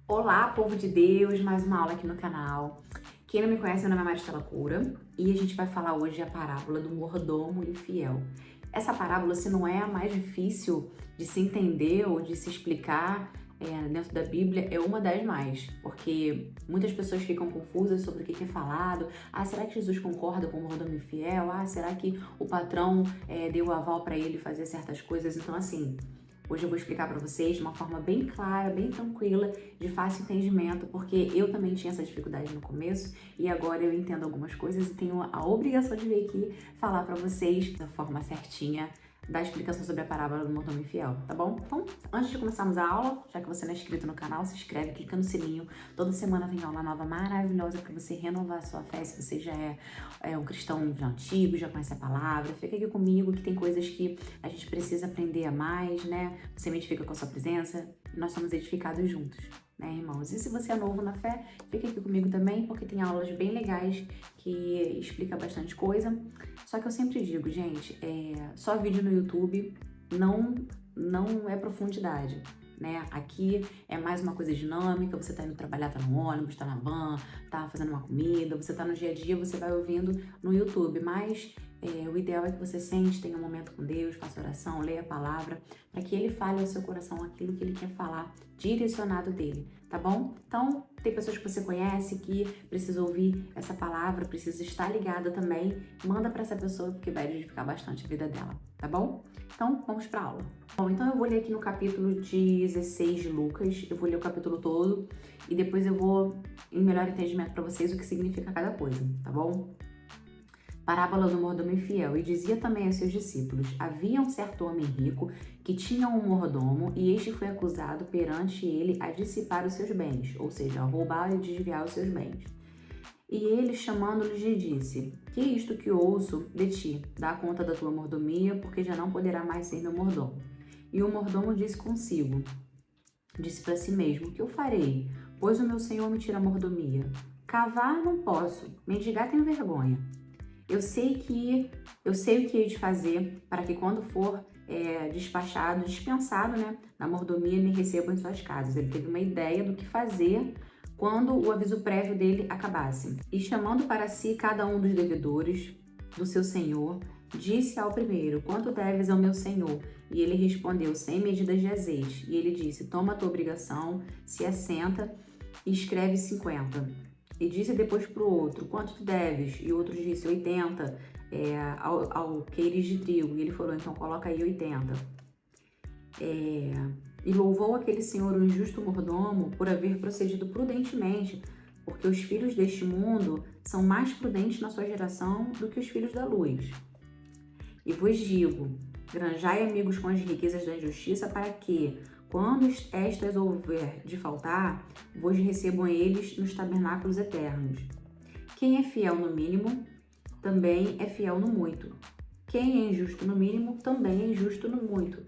Olá, povo de Deus, mais uma aula aqui no canal. Quem não me conhece, meu nome é Maristela Coura e a gente vai falar hoje a parábola do mordomo infiel. Essa parábola, se não é a mais difícil de se entender ou de se explicar dentro da Bíblia, é uma das mais, porque muitas pessoas ficam confusas sobre o que é falado. Será que Jesus concorda com o mordomo infiel? Será que o patrão deu aval para ele fazer certas coisas? Então, assim, hoje eu vou explicar para vocês de uma forma bem clara, bem tranquila, de fácil entendimento, porque eu também tinha essa dificuldade no começo e agora eu entendo algumas coisas e tenho a obrigação de vir aqui falar para vocês da forma certinha da explicação sobre a parábola do mordomo infiel, tá bom? Então, antes de começarmos a aula, já que você não é inscrito no canal, se inscreve, clica no sininho. Toda semana tem aula nova maravilhosa para você renovar a sua fé, se você já é um cristão já antigo, já conhece a palavra. Fica aqui comigo que tem coisas que a gente precisa aprender a mais, né? Você me edifica com a sua presença e nós somos edificados juntos, né, irmãos? E se você é novo na fé, fica aqui comigo também, porque tem aulas bem legais que explica bastante coisa. Só que eu sempre digo, gente, só vídeo no YouTube não é profundidade, né? Aqui é mais uma coisa dinâmica, você tá indo trabalhar, tá no ônibus, tá na van, tá fazendo uma comida, você tá no dia a dia, você vai ouvindo no YouTube, mas o ideal é que você sente, tenha um momento com Deus, faça oração, leia a palavra, para que Ele fale ao seu coração aquilo que Ele quer falar, direcionado dele, tá bom? Então, tem pessoas que você conhece que precisa ouvir essa palavra, precisa estar ligada também, manda para essa pessoa porque vai edificar bastante a vida dela, tá bom? Então, vamos para a aula. Bom, então eu vou ler aqui no capítulo 16 de Lucas, eu vou ler o capítulo todo e depois eu vou, em melhor entendimento para vocês, o que significa cada coisa, tá bom? Parábola do mordomo infiel. E dizia também aos seus discípulos: havia um certo homem rico que tinha um mordomo, e este foi acusado perante ele a dissipar os seus bens, ou seja, a roubar e desviar os seus bens. E ele, chamando-lhes, lhe disse: que é isto que ouço de ti? Dá conta da tua mordomia, porque já não poderá mais ser meu mordomo. E o mordomo disse consigo, disse para si mesmo: que eu farei? Pois o meu senhor me tira a mordomia. Cavar não posso, mendigar tenho vergonha. Eu sei o que hei de fazer para que quando for dispensado, né, na mordomia, me recebam em suas casas. Ele teve uma ideia do que fazer quando o aviso prévio dele acabasse. E chamando para si cada um dos devedores do seu senhor, disse ao primeiro: quanto deves ao meu senhor? E ele respondeu: 100 medidas de azeite. E ele disse: toma a tua obrigação, se assenta e escreve 50. E disse depois para o outro: quanto tu deves? E o outro disse: 80 alqueires de trigo. E ele falou: então coloca aí 80. E louvou aquele senhor, o injusto mordomo, por haver procedido prudentemente, porque os filhos deste mundo são mais prudentes na sua geração do que os filhos da luz. E vos digo: granjai amigos com as riquezas da injustiça, para que, quando estas houver de faltar, vos recebam eles nos tabernáculos eternos. Quem é fiel no mínimo, também é fiel no muito. Quem é injusto no mínimo, também é injusto no muito.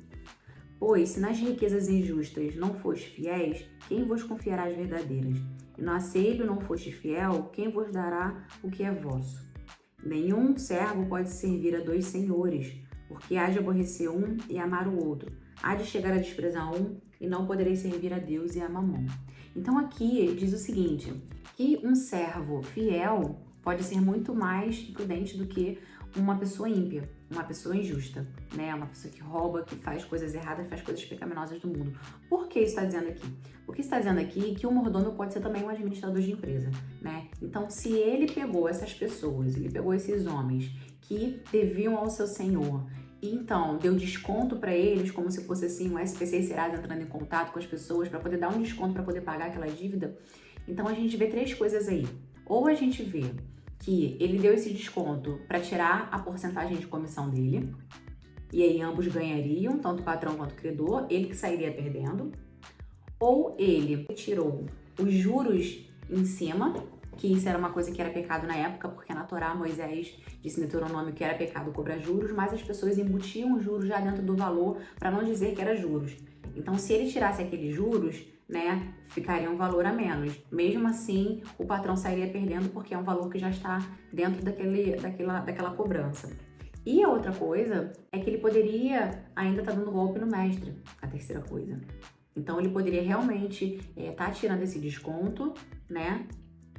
Pois, se nas riquezas injustas não fostes fiéis, quem vos confiará as verdadeiras? E no asseio não fostes fiel, quem vos dará o que é vosso? Nenhum servo pode servir a dois senhores, porque há de aborrecer um e amar o outro. Há de chegar a desprezar um e não podereis servir a Deus e a Mamon. Então aqui diz o seguinte, que um servo fiel pode ser muito mais prudente do que uma pessoa ímpia, uma pessoa injusta, né? Uma pessoa que rouba, que faz coisas erradas, faz coisas pecaminosas do mundo. Por que isso está dizendo aqui? Porque está dizendo aqui que o mordomo pode ser também um administrador de empresa, né? Então, se ele pegou essas pessoas, ele pegou esses homens que deviam ao seu senhor, e então deu desconto para eles, como se fosse assim um SPC e Serasa entrando em contato com as pessoas para poder dar um desconto para poder pagar aquela dívida. Então a gente vê três coisas aí. Ou a gente vê que ele deu esse desconto para tirar a porcentagem de comissão dele, e aí ambos ganhariam, tanto o patrão quanto o credor, ele que sairia perdendo. Ou ele tirou os juros em cima, que isso era uma coisa que era pecado na época, porque na Torá Moisés disse em Deuteronômio que era pecado cobrar juros, mas as pessoas embutiam os juros já dentro do valor para não dizer que era juros. Então, se ele tirasse aqueles juros, né, ficaria um valor a menos. Mesmo assim, o patrão sairia perdendo porque é um valor que já está dentro daquela cobrança. E a outra coisa é que ele poderia ainda estar dando golpe no mestre, a terceira coisa. Então ele poderia realmente tá tirando esse desconto, né?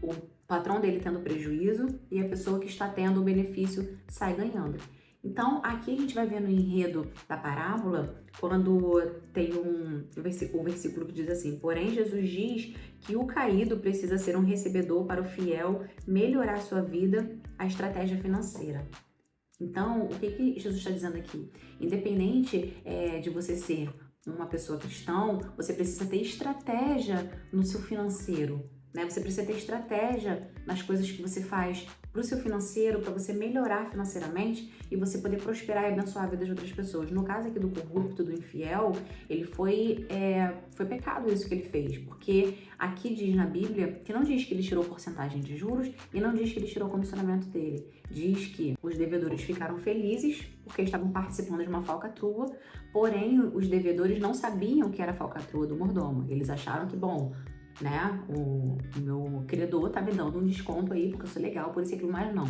O patrão dele tendo prejuízo e a pessoa que está tendo o benefício sai ganhando. Então, aqui a gente vai ver no enredo da parábola, quando tem o versículo que diz assim: porém, Jesus diz que o caído precisa ser um recebedor para o fiel melhorar sua vida, a estratégia financeira. Então, o que Jesus está dizendo aqui? Independente de você ser uma pessoa cristã, você precisa ter estratégia no seu financeiro, né? Você precisa ter estratégia nas coisas que você faz para o seu financeiro, para você melhorar financeiramente e você poder prosperar e abençoar a vida de outras pessoas. No caso aqui do corrupto, do infiel, ele foi pecado isso que ele fez, porque aqui diz na Bíblia que não diz que ele tirou porcentagem de juros e não diz que ele tirou o comissionamento dele. Diz que os devedores ficaram felizes porque estavam participando de uma falcatrua, porém os devedores não sabiam que era a falcatrua do mordomo. Eles acharam que, bom, né, o meu credor tá me dando um desconto aí porque eu sou legal, por isso e aquilo, mas não.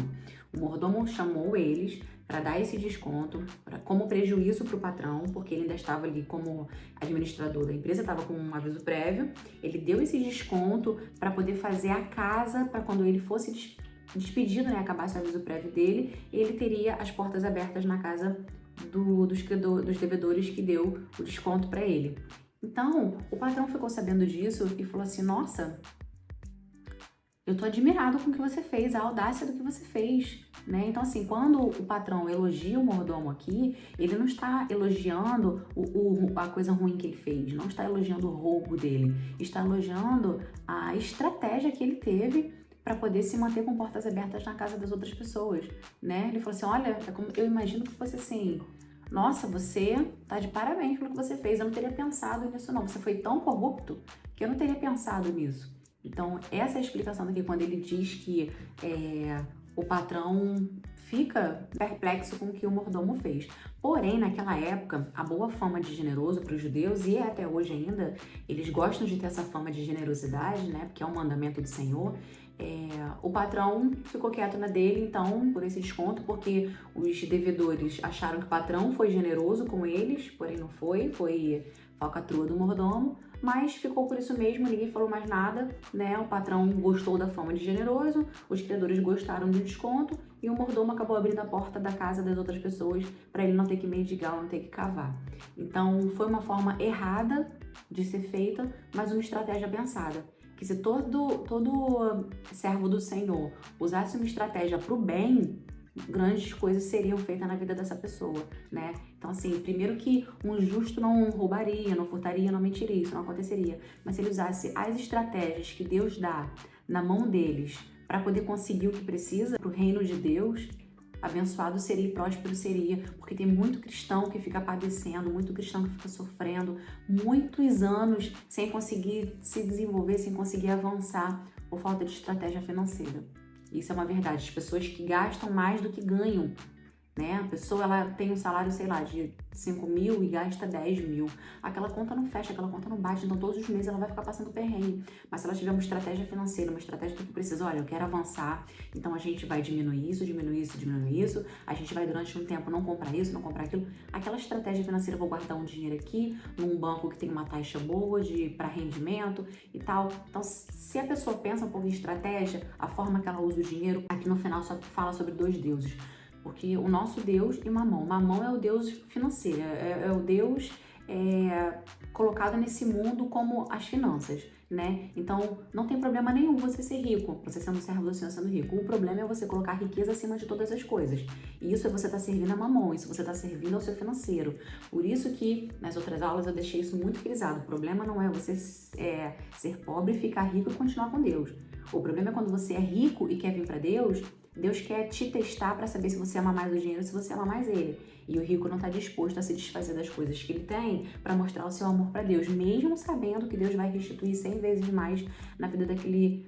O mordomo chamou eles para dar esse desconto como prejuízo para o patrão, porque ele ainda estava ali como administrador da empresa, estava com um aviso prévio. Ele deu esse desconto para poder fazer a casa, para quando ele fosse despedido, né, acabasse o aviso prévio dele, ele teria as portas abertas na casa dos devedores que deu o desconto para ele. Então, o patrão ficou sabendo disso e falou assim: nossa, eu tô admirado com o que você fez, a audácia do que você fez, né? Então, assim, quando o patrão elogia o mordomo aqui, ele não está elogiando a coisa ruim que ele fez, não está elogiando o roubo dele, está elogiando a estratégia que ele teve para poder se manter com portas abertas na casa das outras pessoas, né? Ele falou assim: olha, eu imagino que fosse assim: nossa, você tá de parabéns pelo que você fez. Eu não teria pensado nisso, não. Você foi tão corrupto que eu não teria pensado nisso. Então, essa é a explicação daqui, quando ele diz que o patrão fica perplexo com o que o mordomo fez. Porém, naquela época, a boa fama de generoso para os judeus, e até hoje ainda, eles gostam de ter essa fama de generosidade, né? Porque é um mandamento do Senhor. O patrão ficou quieto na dele, então, por esse desconto, porque os devedores acharam que o patrão foi generoso com eles, porém não foi falcatrua do mordomo, mas ficou por isso mesmo, ninguém falou mais nada, né? O patrão gostou da fama de generoso, os credores gostaram do desconto e o mordomo acabou abrindo a porta da casa das outras pessoas para ele não ter que mendigar, não ter que cavar. Então, foi uma forma errada de ser feita, mas uma estratégia pensada. Que se todo servo do Senhor usasse uma estratégia para o bem, grandes coisas seriam feitas na vida dessa pessoa, né? Então, assim, primeiro que um justo não roubaria, não furtaria, não mentiria, isso não aconteceria. Mas se ele usasse as estratégias que Deus dá na mão deles para poder conseguir o que precisa para o reino de Deus, abençoado seria e próspero seria, porque tem muito cristão que fica padecendo, muito cristão que fica sofrendo, muitos anos sem conseguir se desenvolver, sem conseguir avançar por falta de estratégia financeira. Isso é uma verdade. As pessoas que gastam mais do que ganham, né? A pessoa, ela tem um salário, sei lá, de 5 mil e gasta 10 mil. Aquela conta não fecha, aquela conta não bate, então todos os meses ela vai ficar passando perrengue. Mas se ela tiver uma estratégia financeira, uma estratégia do que precisa, olha, eu quero avançar, então a gente vai diminuir isso, diminuir isso, diminuir isso, a gente vai durante um tempo não comprar isso, não comprar aquilo. Aquela estratégia financeira, eu vou guardar um dinheiro aqui, num banco que tem uma taxa boa para rendimento e tal. Então, se a pessoa pensa um pouco em estratégia, a forma que ela usa o dinheiro, aqui no final só fala sobre 2 deuses. Porque o nosso Deus e Mamão. Mamão é o Deus financeiro, é o Deus colocado nesse mundo como as finanças, né? Então, não tem problema nenhum você ser rico, você sendo servo do Senhor sendo rico. O problema é você colocar a riqueza acima de todas as coisas. E isso é você estar servindo a Mamão, isso você está servindo ao seu financeiro. Por isso que, nas outras aulas, eu deixei isso muito frisado. O problema não é você ser pobre, ficar rico e continuar com Deus. O problema é quando você é rico e quer vir para Deus. Deus quer te testar para saber se você ama mais o dinheiro, se você ama mais ele. E o rico não está disposto a se desfazer das coisas que ele tem para mostrar o seu amor para Deus, mesmo sabendo que Deus vai restituir 100 vezes mais na vida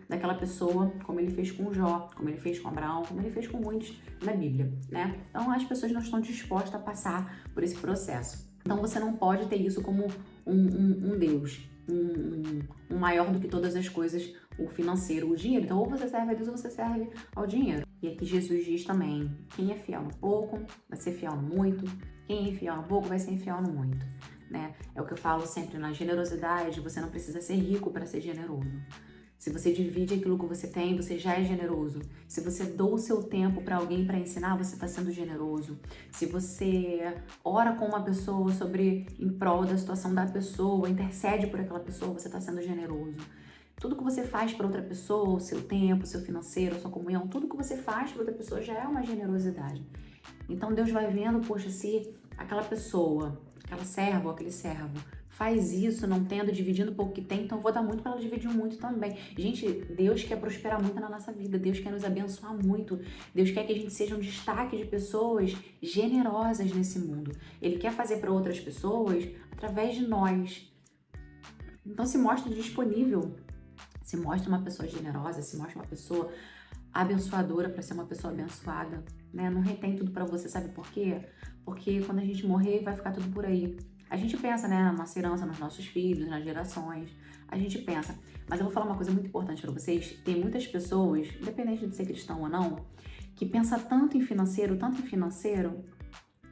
daquela pessoa, como ele fez com Jó, como ele fez com Abraão, como ele fez com muitos na Bíblia, né? Então as pessoas não estão dispostas a passar por esse processo. Então você não pode ter isso como um Deus, um maior do que todas as coisas, o financeiro, o dinheiro. Então ou você serve a Deus ou você serve ao dinheiro. E aqui Jesus diz também, quem é fiel no pouco vai ser fiel no muito, quem é infiel no pouco vai ser infiel no muito. né? É o que eu falo sempre na generosidade, você não precisa ser rico para ser generoso. Se você divide aquilo que você tem, você já é generoso. Se você doa o seu tempo para alguém para ensinar, você está sendo generoso. Se você ora com uma pessoa em prol da situação da pessoa, intercede por aquela pessoa, você está sendo generoso. Tudo que você faz para outra pessoa, o seu tempo, o seu financeiro, a sua comunhão, tudo que você faz para outra pessoa já é uma generosidade. Então Deus vai vendo, poxa, se aquela pessoa, aquela serva ou aquele servo faz isso, não tendo, dividindo o pouco que tem, então eu vou dar muito para ela dividir muito também. Gente, Deus quer prosperar muito na nossa vida, Deus quer nos abençoar muito, Deus quer que a gente seja um destaque de pessoas generosas nesse mundo. Ele quer fazer para outras pessoas através de nós. Então se mostra disponível, se mostra uma pessoa generosa, se mostra uma pessoa abençoadora para ser uma pessoa abençoada, né? Não retém tudo para você, sabe por quê? Porque quando a gente morrer, vai ficar tudo por aí. A gente pensa, né, na nossa herança, nos nossos filhos, nas gerações. A gente pensa. Mas eu vou falar uma coisa muito importante para vocês. Tem muitas pessoas, independente de ser cristão ou não, que pensa tanto em financeiro,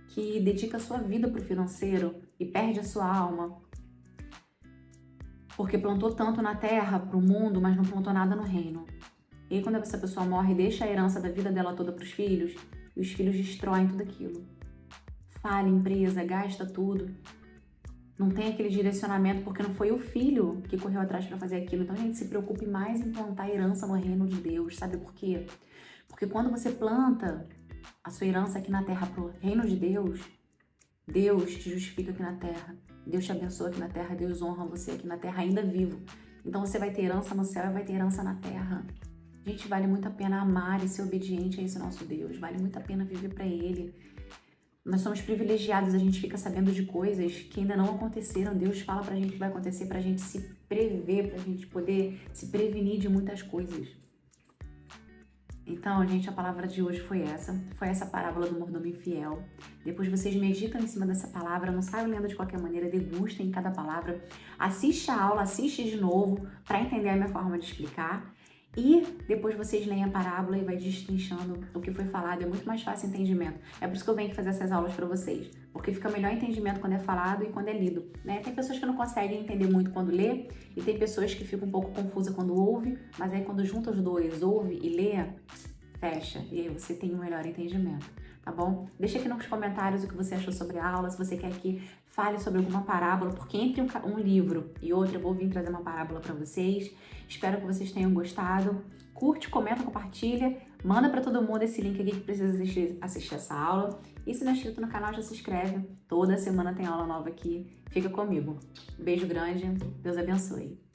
que dedica a sua vida pro financeiro e perde a sua alma. Porque plantou tanto na terra, pro mundo, mas não plantou nada no reino. E aí, quando essa pessoa morre, deixa a herança da vida dela toda pros filhos, e os filhos destroem tudo aquilo. Falha empresa, gasta tudo. Não tem aquele direcionamento porque não foi o filho que correu atrás para fazer aquilo. Então, gente, se preocupe mais em plantar a herança no reino de Deus. Sabe por quê? Porque quando você planta a sua herança aqui na terra pro reino de Deus, Deus te justifica aqui na terra. Deus te abençoa aqui na terra. Deus honra você aqui na terra ainda vivo. Então, você vai ter herança no céu e vai ter herança na terra. Gente, vale muito a pena amar e ser obediente a esse nosso Deus. Vale muito a pena viver para Ele. Nós somos privilegiados, a gente fica sabendo de coisas que ainda não aconteceram. Deus fala pra gente que vai acontecer, pra gente se prever, pra gente poder se prevenir de muitas coisas. Então, gente, a palavra de hoje foi essa parábola do mordomo infiel. Depois vocês meditam em cima dessa palavra, não saiam lendo de qualquer maneira, degustem cada palavra. Assiste a aula, assiste de novo para entender a minha forma de explicar. E depois vocês leem a parábola e vai destrinchando o que foi falado. É muito mais fácil o entendimento. É por isso que eu venho aqui fazer essas aulas para vocês. Porque fica melhor entendimento quando é falado e quando é lido, né? Tem pessoas que não conseguem entender muito quando lê. E tem pessoas que ficam um pouco confusas quando ouve. Mas aí quando junta os dois, ouve e lê, fecha. E aí você tem um melhor entendimento. Tá bom? Deixa aqui nos comentários o que você achou sobre a aula, se você quer que fale sobre alguma parábola, porque entre um livro e outro eu vou vir trazer uma parábola para vocês. Espero que vocês tenham gostado. Curte, comenta, compartilha, manda para todo mundo esse link aqui que precisa assistir essa aula. E se não é inscrito no canal, já se inscreve. Toda semana tem aula nova aqui. Fica comigo. Beijo grande, Deus abençoe.